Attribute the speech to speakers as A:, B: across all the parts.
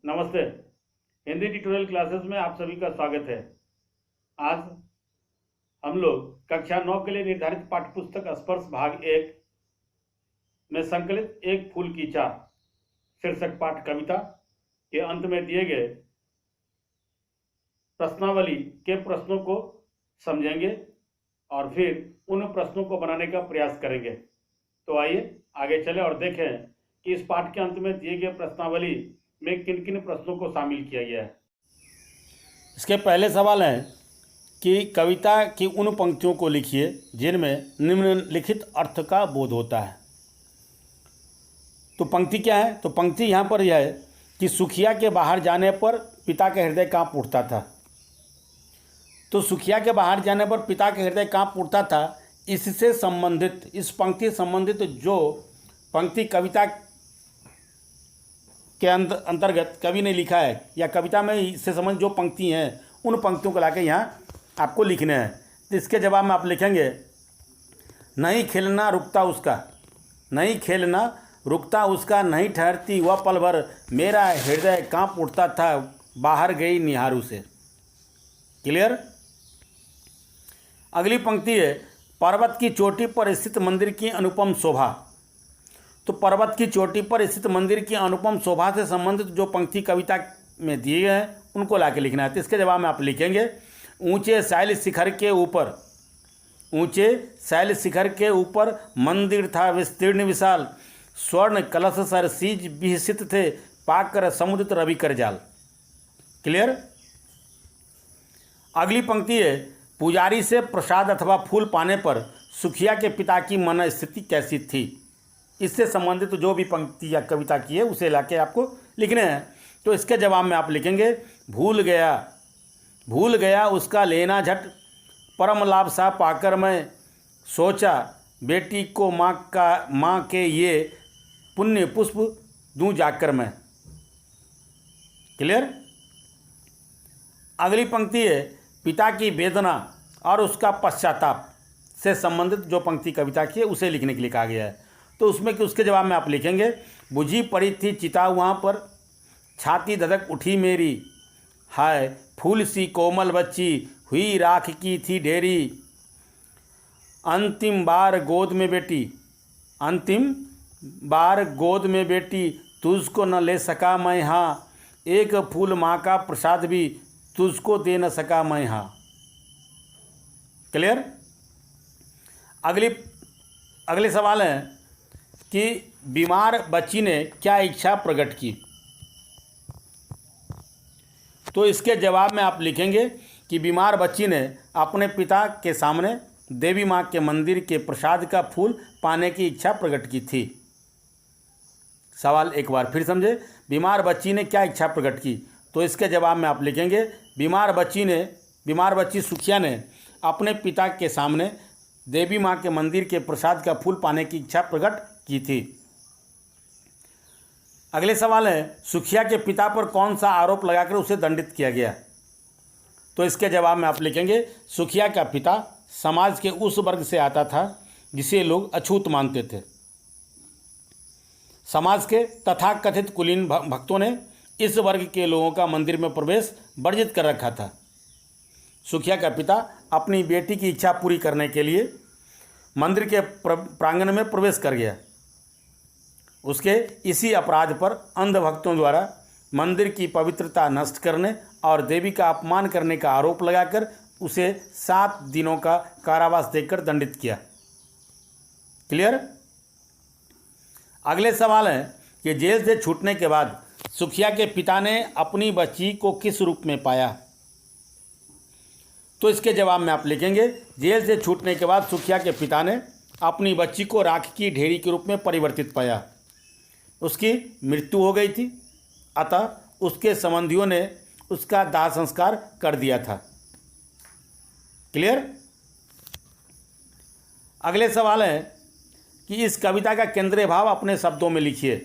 A: नमस्ते। Hindi tutorial classes में आप सभी का स्वागत है। आज हम लोग कक्षा 9 के लिए निर्धारित पाठ्यपुस्तक स्पर्श भाग 1 में संकलित एक फूल की चाह शीर्षक पाठ कविता के अंत में दिए गए प्रश्नावली के प्रश्नों को समझेंगे और फिर उन प्रश्नों को बनाने का प्रयास करेंगे। तो आइए आगे चलें और देखें कि इस पाठ के अंत में दिए गए प्रश्नावली में किन किन प्रश्नों को शामिल किया गया है। इसके पहले सवाल है कि कविता की उन पंक्तियों को लिखिए जिनमें निम्नलिखित अर्थ का बोध होता है। तो पंक्ति क्या है? तो पंक्ति यहाँ पर यह है कि सुखिया के बाहर जाने पर पिता का हृदय कांप उठता था। तो सुखिया के बाहर जाने पर पिता का हृदय कांप उठता था, इससे संबंधित, इस पंक्ति संबंधित जो पंक्ति कविता के अंतर्गत कवि ने लिखा है या कविता में इससे संबंधित जो पंक्ति हैं उन पंक्तियों को लाके यहाँ आपको लिखने हैं। तो इसके जवाब में आप लिखेंगे, नहीं खेलना रुकता उसका, नहीं खेलना रुकता उसका, नहीं ठहरती वह पल भर, मेरा हृदय कांप उठता था बाहर गई निहारू से। क्लियर? अगली पंक्ति है, पर्वत की चोटी पर स्थित मंदिर की अनुपम शोभा। तो पर्वत की चोटी पर स्थित मंदिर की अनुपम शोभा से संबंधित जो पंक्ति कविता में दिए गए हैं उनको लाके लिखना है। तो इसके जवाब में आप लिखेंगे, ऊंचे शैल शिखर के ऊपर, ऊंचे शैल शिखर के ऊपर मंदिर था विस्तीर्ण विशाल, स्वर्ण कलश सरसीज विहसित थे, पाकर समुद्र रवि कर जाल। क्लियर? अगली पंक्ति है, पुजारी से प्रसाद अथवा फूल पाने पर सुखिया के पिता की मन स्थिति कैसी थी। इससे संबंधित जो भी पंक्ति या कविता की है उसे लाके आपको लिखने हैं। तो इसके जवाब में आप लिखेंगे, भूल गया उसका लेना झट, परम लाभ सा पाकर मैं सोचा, बेटी को माँ के ये पुण्य पुष्प दूं जाकर मैं। क्लियर? अगली पंक्ति है, पिता की वेदना और उसका पश्चाताप से संबंधित जो पंक्ति कविता की है उसे लिखने के लिए कहा गया है। तो उसमें कि उसके जवाब में आप लिखेंगे, बुझी पड़ी थी चिता वहाँ पर, छाती धधक उठी मेरी, हाय फूल सी कोमल बच्ची हुई राख की थी ढेरी, अंतिम बार गोद में बेटी तुझको न ले सका मैं यहाँ, एक फूल माँ का प्रसाद भी तुझको दे न सका मैं यहाँ। क्लियर? अगले सवाल है कि बीमार बच्ची ने क्या इच्छा प्रकट की। तो इसके जवाब में आप लिखेंगे कि बीमार बच्ची ने अपने पिता के सामने देवी माँ के मंदिर के प्रसाद का फूल पाने की इच्छा प्रकट की थी। सवाल एक बार फिर समझे, बीमार बच्ची ने क्या इच्छा प्रकट की। तो इसके जवाब में आप लिखेंगे, बीमार बच्ची सुखिया ने अपने पिता के सामने देवी माँ के मंदिर के प्रसाद का फूल पाने की इच्छा प्रकट की थी। अगले सवाल है, सुखिया के पिता पर कौन सा आरोप लगाकर उसे दंडित किया गया। तो इसके जवाब में आप लिखेंगे, सुखिया का पिता समाज के उस वर्ग से आता था जिसे लोग अछूत मानते थे। समाज के तथाकथित कुलीन भक्तों ने इस वर्ग के लोगों का मंदिर में प्रवेश वर्जित कर रखा था। सुखिया का पिता अपनी बेटी की इच्छा पूरी करने के लिए मंदिर के प्रांगण में प्रवेश कर गया। उसके इसी अपराध पर अंध भक्तों द्वारा मंदिर की पवित्रता नष्ट करने और देवी का अपमान करने का आरोप लगाकर उसे 7 दिनों का कारावास देकर दंडित किया। क्लियर? अगले सवाल है कि जेल से छूटने के बाद सुखिया के पिता ने अपनी बच्ची को किस रूप में पाया। तो इसके जवाब में आप लिखेंगे, जेल से छूटने के बाद सुखिया के पिता ने अपनी बच्ची को राख की ढेरी के रूप में परिवर्तित पाया। उसकी मृत्यु हो गई थी, अतः उसके संबंधियों ने उसका दाह संस्कार कर दिया था। क्लियर? अगले सवाल है कि इस कविता का केंद्रीय भाव अपने शब्दों में लिखिए।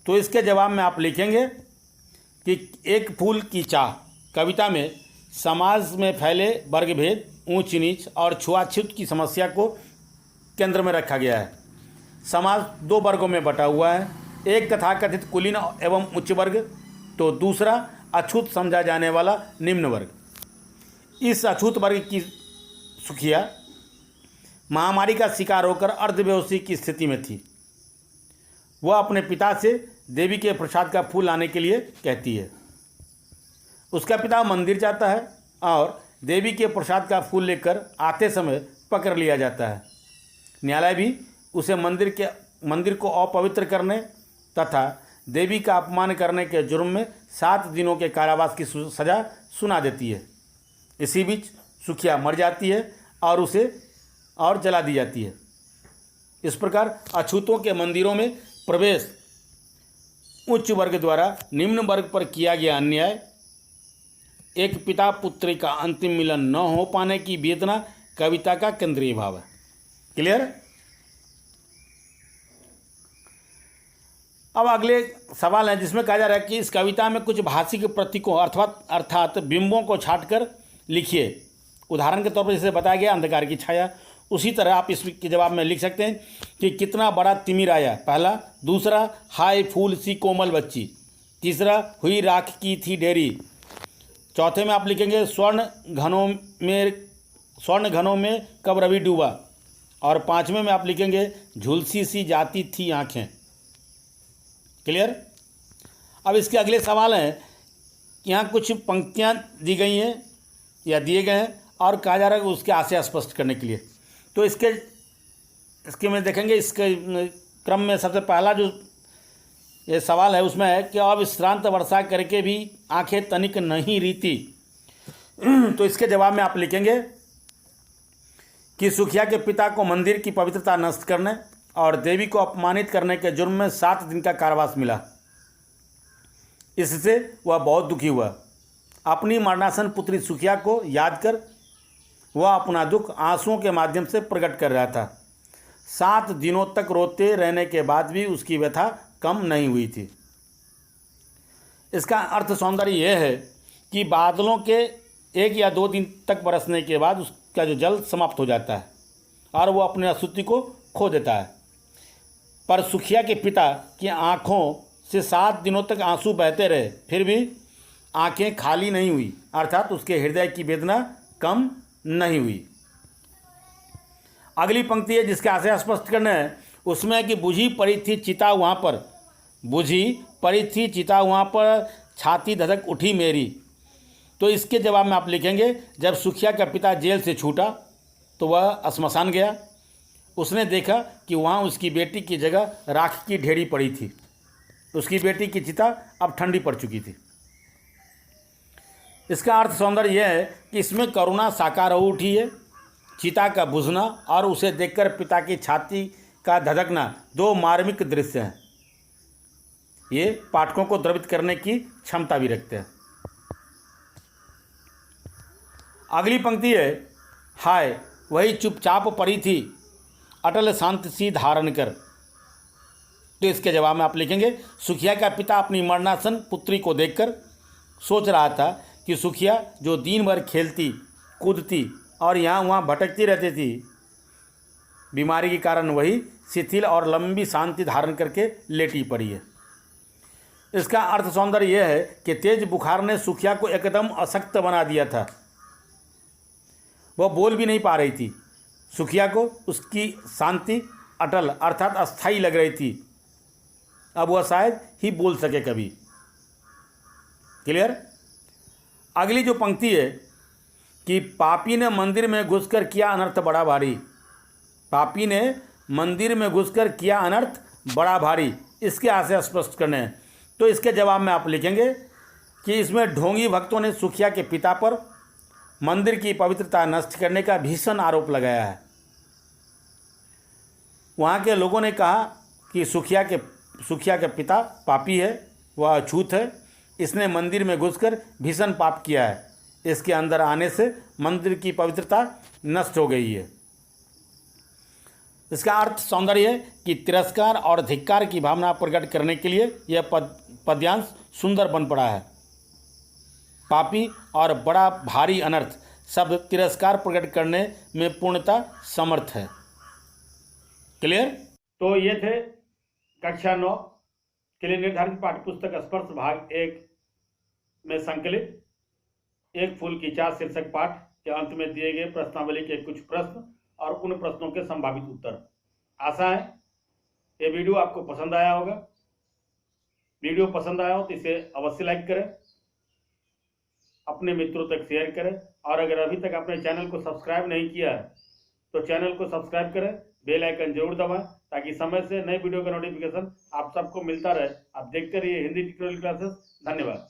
A: तो इसके जवाब में आप लिखेंगे कि एक फूल की चाह कविता में समाज में फैले वर्गभेद, ऊंच नीच और छुआछूत की समस्या को केंद्र में रखा गया है। समाज 2 वर्गों में बटा हुआ है,
B: एक तथाकथित कुलीन एवं उच्च वर्ग, तो दूसरा अछूत समझा जाने वाला निम्न वर्ग। इस अछूत वर्ग की सुखिया महामारी का शिकार होकर अर्धबेहोशी की स्थिति में थी। वह अपने पिता से देवी के प्रसाद का फूल लाने के लिए कहती है। उसका पिता मंदिर जाता है और देवी के प्रसाद का फूल लेकर आते समय पकड़ लिया जाता है। न्यायालय भी उसे मंदिर को अपवित्र करने तथा देवी का अपमान करने के जुर्म में 7 दिनों के कारावास की सज़ा सुना देती है। इसी बीच सुखिया मर जाती है और उसे और जला दी जाती है। इस प्रकार अछूतों के मंदिरों में प्रवेश उच्च वर्ग द्वारा निम्न वर्ग पर किया गया अन्याय, एक पिता पुत्री का अंतिम मिलन न हो पाने की वेदना कविता का केंद्रीय भाव है। क्लियर? अब अगले सवाल है जिसमें कहा जा रहा है कि इस कविता में कुछ भाषिक प्रतीकों अर्थात बिंबों को छांटकर लिखिए। उदाहरण के तौर पर जैसे बताया गया अंधकार की छाया, उसी तरह आप इसके जवाब में लिख सकते हैं कि कितना बड़ा तिमिर आया, पहला। दूसरा, हाय फूल सी कोमल बच्ची। तीसरा, हुई राख की थी डेरी। चौथे में आप लिखेंगे स्वर्ण घनों में कब रवि डूबा। और 5वें में आप लिखेंगे झुलसी सी जाती थी आंखें। क्लियर? अब इसके अगले सवाल हैं कि यहाँ कुछ पंक्तियाँ दी गई हैं या दिए गए हैं और कहा जा रहा है उसके आशय स्पष्ट करने के लिए। तो इसके में देखेंगे, इसके क्रम में सबसे पहला जो ये सवाल है उसमें है कि अविश्रांत वर्षा करके भी आंखें तनिक नहीं रीती। तो इसके जवाब में आप लिखेंगे कि सुखिया के पिता को मंदिर की पवित्रता नष्ट करने और देवी को अपमानित करने के जुर्म में 7 दिन का कारावास मिला। इससे वह बहुत दुखी हुआ। अपनी मरणासन पुत्री सुखिया को याद कर वह अपना दुख आंसुओं के माध्यम से प्रकट कर रहा था। 7 दिनों तक रोते रहने के बाद भी उसकी व्यथा कम नहीं हुई थी। इसका अर्थ सौंदर्य यह है कि बादलों के 1 या 2 दिन तक बरसने के बाद उसका जो जल समाप्त हो जाता है और वो अपने अस्तित्व को खो देता है। पर सुखिया के पिता की आंखों से 7 दिनों तक आंसू बहते रहे, फिर भी आंखें खाली नहीं हुई, अर्थात उसके हृदय की वेदना कम नहीं हुई। अगली पंक्ति है जिसके आशय स्पष्ट करना है, उसमें है कि बुझी पड़ी थी चिता वहाँ पर छाती धधक उठी मेरी। तो इसके जवाब में आप लिखेंगे जब सुखिया का पिता जेल से छूटा तो वह श्मशान गया। उसने देखा कि वहाँ उसकी बेटी की जगह राख की ढेरी पड़ी थी। उसकी बेटी की चिता अब ठंडी पड़ चुकी थी। इसका अर्थ सौंदर्य यह है कि इसमें करुणा साकार हो उठी है। चिता का बुझना और उसे देखकर पिता की छाती का धधकना 2 मार्मिक दृश्य हैं। ये पाठकों को द्रवित करने की क्षमता भी रखते हैं। अगली पंक्ति है, हाय वही चुपचाप पड़ी थी अटल शांति सी धारण कर। तो इसके जवाब में आप लिखेंगे सुखिया का पिता अपनी मरणासन पुत्री को देखकर सोच रहा था कि सुखिया जो दिन भर खेलती कूदती और यहाँ वहाँ भटकती रहती थी, बीमारी के कारण वही शिथिल और लंबी शांति धारण करके लेटी पड़ी है। इसका अर्थ सौंदर्य यह है कि तेज बुखार ने सुखिया को एकदम अशक्त बना दिया था। वह बोल भी नहीं पा रही थी। सुखिया को उसकी शांति अटल अर्थात अस्थाई लग रही थी। अब वह शायद ही बोल सके कभी। क्लियर? अगली जो पंक्ति है कि पापी ने मंदिर में घुसकर किया अनर्थ बड़ा भारी। पापी ने मंदिर में घुसकर किया अनर्थ बड़ा भारी, इसके आशय स्पष्ट करने हैं। तो इसके जवाब में आप लिखेंगे कि इसमें ढोंगी भक्तों ने सुखिया के पिता पर मंदिर की पवित्रता नष्ट करने का भीषण आरोप लगाया है। वहाँ के लोगों ने कहा कि सुखिया के पिता पापी है, वह अछूत है, इसने मंदिर में घुसकर भीषण पाप किया है, इसके अंदर आने से मंदिर की पवित्रता नष्ट हो गई है। इसका अर्थ सौंदर्य है कि तिरस्कार और धिक्कार की भावना प्रकट करने के लिए यह पद्यांश सुंदर बन पड़ा है। पापी और बड़ा भारी अनर्थ शब्द तिरस्कार प्रकट करने में पूर्णतः समर्थ है। क्लियर?
A: तो ये थे कक्षा 9 के लिए निर्धारित पाठ्यपुस्तक स्पर्श भाग 1 में संकलित एक फूल की चाह शीर्षक पाठ के अंत में दिए गए प्रश्नावली के कुछ प्रश्न और उन प्रश्नों के संभावित उत्तर। आशा है ये वीडियो आपको पसंद आया होगा। वीडियो पसंद आया हो तो इसे अवश्य लाइक करें, अपने मित्रों तक शेयर करें, और अगर अभी तक आपने चैनल को सब्सक्राइब नहीं किया है तो चैनल को सब्सक्राइब करें, बेल आइकन जरूर दबाएं ताकि समय से नए वीडियो का नोटिफिकेशन आप सबको मिलता रहे। आप देखते रहिए हिंदी ट्यूटोरियल क्लासेस। धन्यवाद।